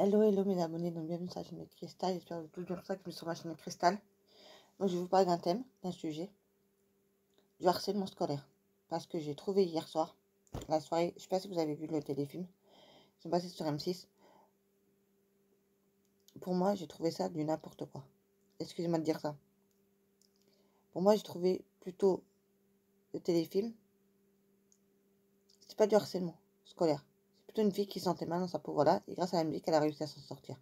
Hello, hello mes abonnés, donc bienvenue sur la chaîne de Cristal, j'espère que vous allez ça que je suis sur ma chaîne de Cristal. Donc je vais vous parler d'un thème, d'un sujet, du harcèlement scolaire. Parce que j'ai trouvé hier soir, la soirée, je sais pas si vous avez vu le téléfilm, c'est passé sur M6. Pour moi, j'ai trouvé ça du n'importe quoi. Excusez-moi de dire ça. Pour moi, j'ai trouvé plutôt le téléfilm, c'est pas du harcèlement scolaire. C'est plutôt une fille qui sentait mal dans sa peau, voilà, et grâce à la musique, elle a réussi à s'en sortir.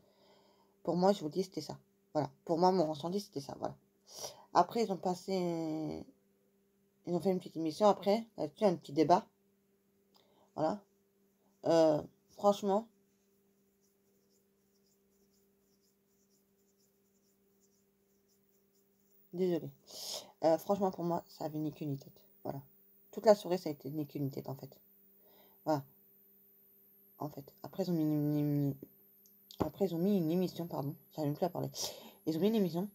Pour moi, je vous dis, c'était ça. Voilà. Pour moi, mon ressenti, c'était ça, voilà. Après, ils ont fait une petite émission après, là-dessus, un petit débat. Voilà. Franchement, désolé. Franchement, pour moi, ça avait ni queue ni tête. Voilà. Toute la soirée, ça a été ni queue ni tête, en fait. Voilà. En fait. Après, ils ont mis une émission, pardon. J'arrive plus à parler. Ils ont mis une émission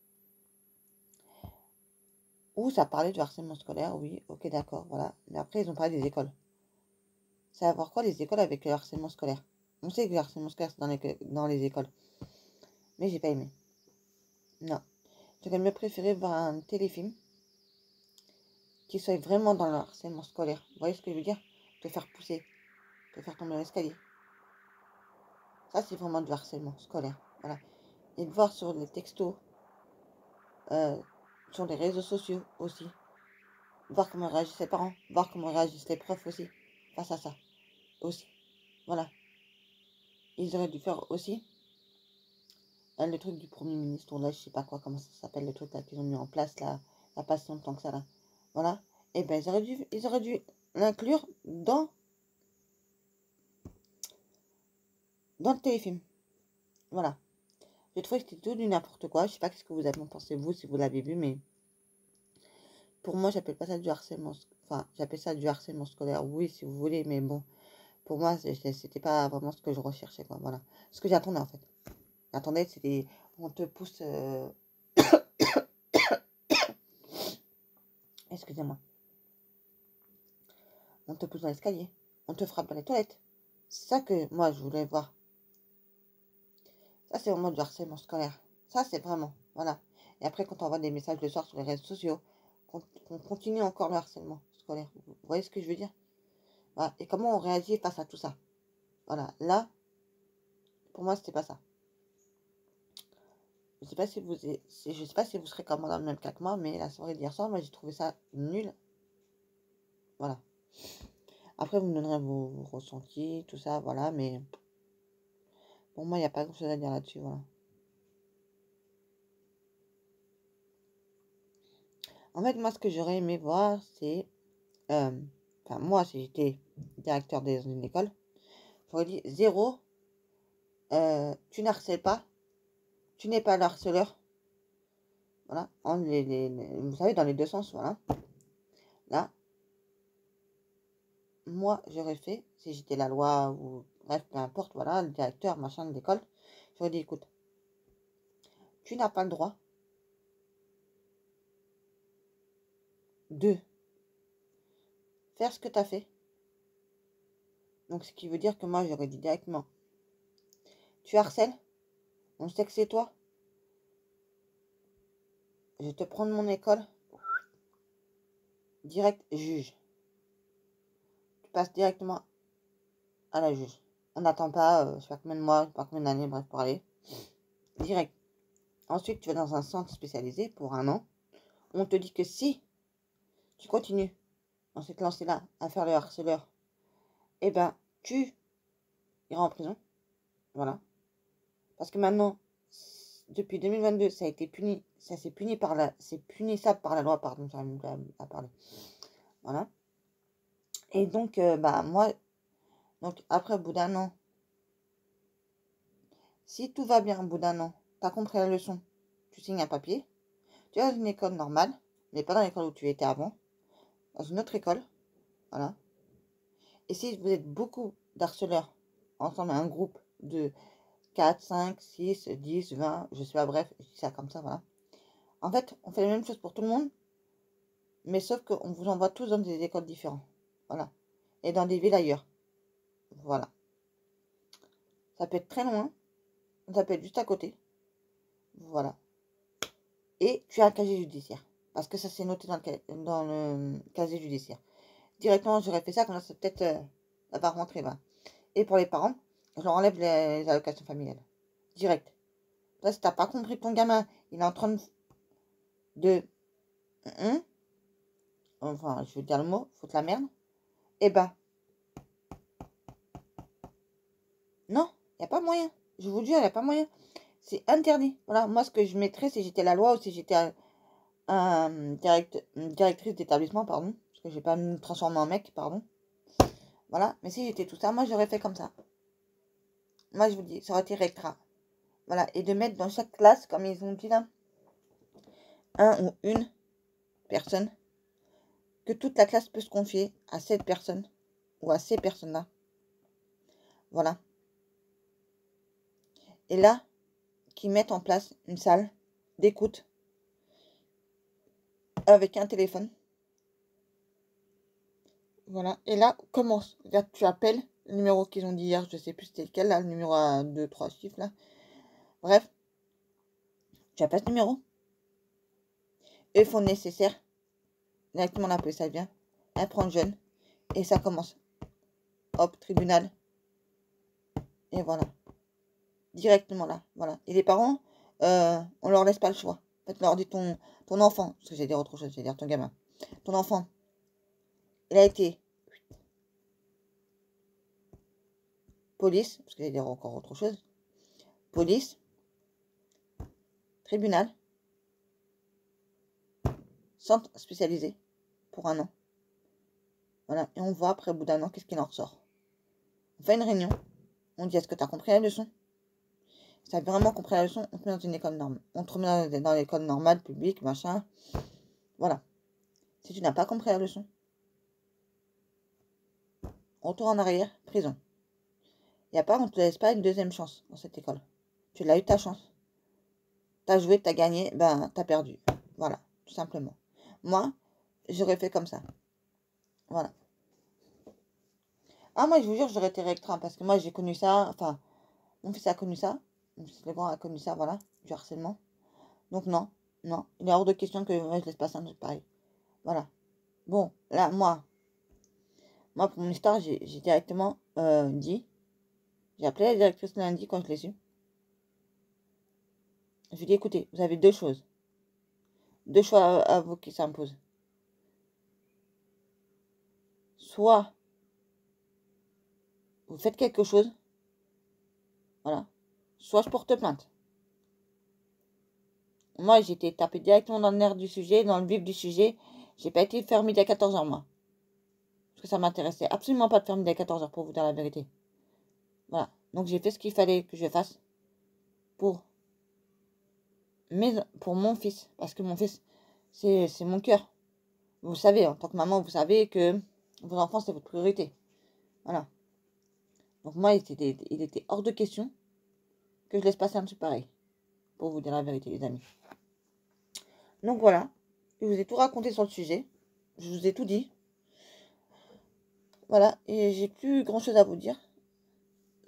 où ça parlait du harcèlement scolaire. Oui, ok, d'accord. Voilà. Mais après, ils ont parlé des écoles. Ça va voir quoi, les écoles, avec le harcèlement scolaire? On sait que le harcèlement scolaire, c'est dans les écoles. Mais j'ai pas aimé. Non. J'aurais mieux préféré voir un téléfilm qui soit vraiment dans le harcèlement scolaire. Vous voyez ce que je veux dire? Te faire pousser, te faire tomber dans l'escalier. Ça, c'est vraiment du harcèlement scolaire. Voilà. Et de voir sur les textos, sur les réseaux sociaux aussi, voir comment réagissent les parents, voir comment réagissent les profs aussi, face à ça. Aussi. Voilà. Ils auraient dû faire aussi le truc du Premier ministre, ou là, je sais pas quoi, comment ça s'appelle, le truc là qu'ils ont mis en place, là, il n'y a pas si longtemps que ça, là. Voilà. Et ben, ils auraient dû l'inclure dans le téléfilm. Voilà. J'ai trouvé que c'était tout du n'importe quoi. Je sais pas ce que vous avez pensé, vous, si vous l'avez vu, mais pour moi, j'appelle pas ça du harcèlement. Enfin, j'appelle ça du harcèlement scolaire, oui, si vous voulez, mais bon, pour moi, c'était pas vraiment ce que je recherchais, quoi. Voilà. Ce que j'attendais, en fait. J'attendais, c'était, on te pousse, excusez-moi, on te pousse dans l'escalier, on te frappe dans les toilettes. C'est ça que moi, je voulais voir. Ça, c'est vraiment du harcèlement scolaire. Ça, c'est vraiment, voilà. Et après, quand on envoie des messages le soir sur les réseaux sociaux, qu'on continue encore le harcèlement scolaire. Vous voyez ce que je veux dire? Voilà. Et comment on réagit face à tout ça? Voilà. Là, pour moi, c'était pas ça. Je sais pas si vous, je sais pas si vous serez comme moi dans le même cas que moi, mais la soirée d'hier soir, moi, j'ai trouvé ça nul. Voilà. Après, vous me donnerez vos ressentis, tout ça, voilà, mais pour moi, il n'y a pas grand chose à dire là-dessus, voilà. En fait, moi, ce que j'aurais aimé voir, c'est... Enfin, moi, si j'étais directeur d'une école, j'aurais dit, zéro, tu n'harcèles pas, tu n'es pas le harceleur. Voilà, vous savez, dans les deux sens, voilà. Là, moi, j'aurais fait, si j'étais la loi, ou bref, peu importe, voilà, le directeur, machin de l'école, j'aurais dit, écoute, tu n'as pas le droit de faire ce que tu as fait. Donc, ce qui veut dire que moi, j'aurais dit directement, tu harcèles, on sait que c'est toi, je te prends de mon école, direct, juge. Tu passes directement à la juge. On n'attend pas, je sais pas combien de mois, je sais pas combien d'années, bref, pour aller. Direct. Ensuite, tu vas dans un centre spécialisé pour 1 an. On te dit que si tu continues dans cette lancée-là à faire le harceleur, eh ben, tu iras en prison. Voilà. Parce que maintenant, depuis 2022, ça a été puni. Ça c'est puni par la... C'est punissable par la loi, pardon, j'arrive à parler. Voilà. Et donc, bah, moi... Donc, après, au bout d'1 an, si tout va bien au bout d'1 an, tu as compris la leçon, tu signes un papier, tu es dans une école normale, mais pas dans l'école où tu étais avant, dans une autre école, voilà. Et si vous êtes beaucoup d'harceleurs, ensemble, un groupe de 4, 5, 6, 10, 20, je sais pas, bref, je dis ça comme ça, voilà. En fait, on fait la même chose pour tout le monde, mais sauf qu'on vous envoie tous dans des écoles différentes, voilà. Et dans des villes ailleurs, voilà. Ça peut être très loin, On t'appelle juste à côté. Voilà. Et tu as un casier judiciaire. Parce que ça c'est noté dans le casier judiciaire. Directement, j'aurais fait ça, comme ça, c'est peut-être... ça va rentrer, voilà. Et pour les parents, je leur enlève les allocations familiales. Direct. Là, si t'as pas compris ton gamin, il est en train de... Enfin, je veux dire le mot, foutre la merde. Eh ben, non, il n'y a pas moyen. Je vous dis, il n'y a pas moyen. C'est interdit. Voilà, moi, ce que je mettrais, si j'étais la loi ou si j'étais une directrice d'établissement, pardon. Parce que je vais pas me transformer en mec, pardon. Voilà, mais si j'étais tout ça, moi, j'aurais fait comme ça. Moi, je vous dis, ça aurait été rectra. Voilà, et de mettre dans chaque classe, comme ils ont dit là, un ou une personne, que toute la classe peut se confier à cette personne ou à ces personnes-là. Voilà. Et là, qu'ils mettent en place une salle d'écoute avec un téléphone. Voilà. Et là, commence. Là, tu appelles le numéro qu'ils ont dit hier, je sais plus c'était lequel, là, le numéro à 2, 3 chiffres, là. Bref, tu appelles ce numéro. Eux font le nécessaire. Directement, la police, elle vient. Elle prend le jeune. Et ça commence. Hop, tribunal. Et voilà. Directement là. Voilà. Et les parents, on leur laisse pas le choix. En fait, on leur dit ton enfant. Parce que j'ai dire autre chose, j'ai dire ton gamin. Ton enfant, il a été police. Parce que j'ai dire encore autre chose. Police. Tribunal. Centre spécialisé. Pour 1 an. Voilà. Et on voit après, au bout d'1 an, qu'est-ce qu'il en ressort. On fait une réunion. On dit, est-ce que tu as compris la leçon? Si tu as vraiment compris la leçon, on te met dans une école normale. On te remet dans l'école normale, publique, machin. Voilà. Si tu n'as pas compris la leçon, retour en arrière, prison. Et à part, on ne te laisse pas une deuxième chance dans cette école. Tu l'as eu ta chance. T'as joué, t'as gagné, ben t'as perdu. Voilà, tout simplement. Moi, j'aurais fait comme ça. Voilà. Ah, moi, je vous jure, j'aurais été rectra parce que moi, j'ai connu ça. Enfin, mon fils a connu ça. Mon fils le grand a connu ça, voilà, du harcèlement. Donc, non, non, il est hors de question que moi, je laisse passer un truc pareil. Voilà. Bon, là, moi, pour mon histoire, j'ai directement dit. J'ai appelé la directrice lundi quand je l'ai su. Je lui ai dit, écoutez, vous avez 2 choses. 2 choix à vous qui s'imposent. Soit vous faites quelque chose, voilà, soit je porte plainte. Moi, j'ai été tapé directement dans le nerf du sujet, dans le vif du sujet. J'ai pas été faire midi à 14h, moi. Parce que ça m'intéressait absolument pas de faire midi à 14h, pour vous dire la vérité. Voilà. Donc, j'ai fait ce qu'il fallait que je fasse pour mon fils. Parce que mon fils, c'est mon cœur. Vous savez, en tant que maman, vous savez que vos enfants, c'est votre priorité. Voilà. Donc, moi, il était hors de question que je laisse passer un truc pareil. Pour vous dire la vérité, les amis. Donc, voilà. Je vous ai tout raconté sur le sujet. Je vous ai tout dit. Voilà. Et j'ai plus grand chose à vous dire.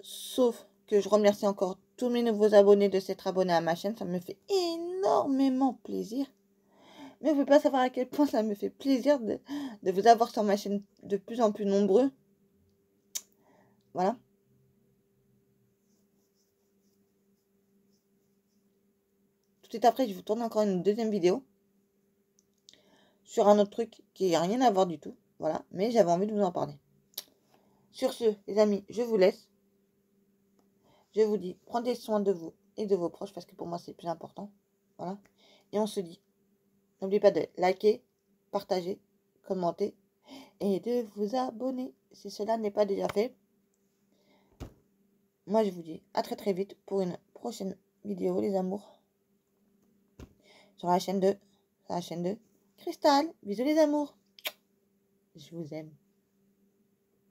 Sauf que je remercie encore tous mes nouveaux abonnés de s'être abonnés à ma chaîne. Ça me fait énormément plaisir. Mais vous ne pouvez pas savoir à quel point ça me fait plaisir de vous avoir sur ma chaîne de plus en plus nombreux. Voilà. Tout de suite après, je vous tourne encore une deuxième vidéo. Sur un autre truc qui n'a rien à voir du tout. Voilà. Mais j'avais envie de vous en parler. Sur ce, les amis, je vous laisse. Je vous dis, prenez soin de vous et de vos proches parce que pour moi, c'est le plus important. Voilà. Et on se dit, n'oubliez pas de liker, partager, commenter et de vous abonner si cela n'est pas déjà fait. Moi, je vous dis à très très vite pour une prochaine vidéo, les amours. Sur la chaîne de Cristal. Bisous les amours. Je vous aime.